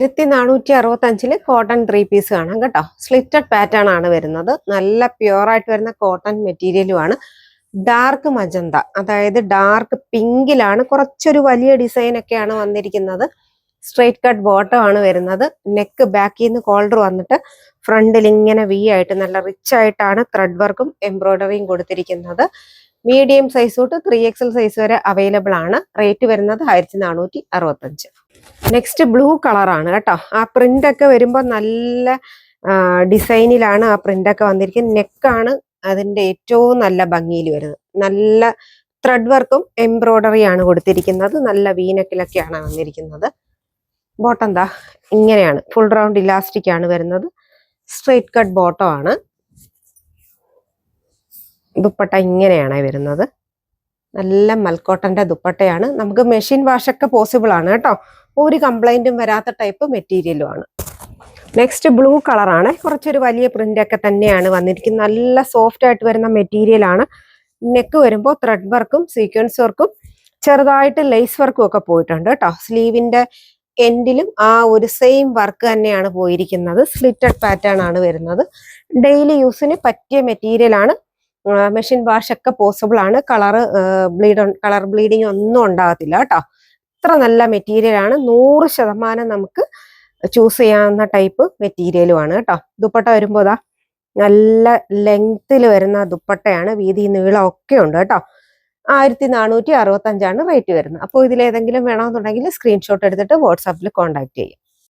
1465 cotton 3 piece കാണാം കേട്ടോ. Slitted pattern ആണ് വരുന്നത്. നല്ല പ്യുവർ ആയിട്ട് വരുന്ന കോട്ടൺ മെറ്റീരിയലുമാണ്. ഡാർക്ക് മജന്ത, അതായത് ഡാർക്ക് പിങ്കിലാണ് കുറച്ചൊരു വലിയ ഡിസൈൻ ഒക്കെയാണ് വന്നിരിക്കുന്നത്. സ്ട്രെയിറ്റ് കട്ട് ബോട്ടം ആണ് വരുന്നത്. നെക്ക് ബാക്കിൽ നിന്ന് കോളർ വന്നിട്ട് ഫ്രണ്ടിൽ ഇങ്ങനെ വി ആയിട്ട് നല്ല റിച്ച് ആയിട്ടാണ് ത്രെഡ് വർക്കും എംബ്രോയിഡറിയും കൊടുത്തിരിക്കുന്നത്. മീഡിയം സൈസ് തൊട്ട് 3XL സൈസ് വരെ അവൈലബിൾ ആണ്. റേറ്റ് വരുന്നത് 1465. നെക്സ്റ്റ് ബ്ലൂ കളറാണ് കേട്ടോ. ആ പ്രിന്റ് ഒക്കെ വരുമ്പോൾ നല്ല ഡിസൈനിലാണ് ആ പ്രിന്റ് ഒക്കെ വന്നിരിക്കുന്നത്. നെക്കാണ് അതിന്റെ ഏറ്റവും നല്ല ഭംഗിയിൽ വരുന്നത്. നല്ല ത്രെഡ് വർക്കും എംബ്രോയിഡറി ആണ് കൊടുത്തിരിക്കുന്നത്. നല്ല വീനക്കിലൊക്കെയാണ് വന്നിരിക്കുന്നത്. ബോട്ടം ദാ ഇങ്ങനെയാണ്, ഫുൾ റൗണ്ട് ഇലാസ്റ്റിക് ആണ് വരുന്നത്. സ്ട്രെയിറ്റ് കട്ട് ബോട്ടം ആണ്. ദുപ്പട്ട ഇങ്ങനെയാണ് വരുന്നത്. നല്ല മൽക്കോട്ടന്റെ ദുപ്പട്ടയാണ്. നമുക്ക് മെഷീൻ വാഷ് ഒക്കെ പോസിബിൾ ആണ് കേട്ടോ. ഒരു കംപ്ലൈന്റും വരാത്ത ടൈപ്പ് മെറ്റീരിയലും ആണ്. നെക്സ്റ്റ് ബ്ലൂ കളറാണ്. കുറച്ചൊരു വലിയ പ്രിന്റ് ഒക്കെ തന്നെയാണ് വന്നിരിക്കുന്നത്. നല്ല സോഫ്റ്റ് ആയിട്ട് വരുന്ന മെറ്റീരിയൽ ആണ്. നെക്ക് വരുമ്പോൾ ത്രെഡ് വർക്കും സീക്വൻസ് വർക്കും ചെറുതായിട്ട് ലേസ് വർക്കും ഒക്കെ പോയിട്ടുണ്ട് കേട്ടോ. സ്ലീവിന്റെ എൻഡിലും ആ ഒരു സെയിം വർക്ക് തന്നെയാണ് പോയിരിക്കുന്നത്. സ്ലിറ്റഡ് പാറ്റേൺ ആണ് വരുന്നത്. ഡെയിലി യൂസിന് പറ്റിയ മെറ്റീരിയൽ ആണ്. മെഷീൻ വാഷ് ഒക്കെ പോസിബിൾ ആണ്. കളർ ബ്ലീഡിങ് ഒന്നും ഉണ്ടാകത്തില്ല കേട്ടോ. ഇത്ര നല്ല മെറ്റീരിയൽ ആണ്. 100% നമുക്ക് ചൂസ് ചെയ്യാവുന്ന ടൈപ്പ് മെറ്റീരിയലുമാണ് കേട്ടോ. ദുപ്പട്ട വരുമ്പോൾ ഇതാ നല്ല ലെങ്ത്തിൽ വരുന്ന ദുപ്പട്ടയാണ്. വീതി നീളം ഒക്കെ ഉണ്ട് കേട്ടോ. 1465 റേറ്റ് വരുന്നത്. അപ്പോൾ ഇതിലേതെങ്കിലും വേണമെന്നുണ്ടെങ്കിൽ സ്ക്രീൻഷോട്ട് എടുത്തിട്ട് വാട്സാപ്പിൽ കോൺടാക്ട് ചെയ്യും.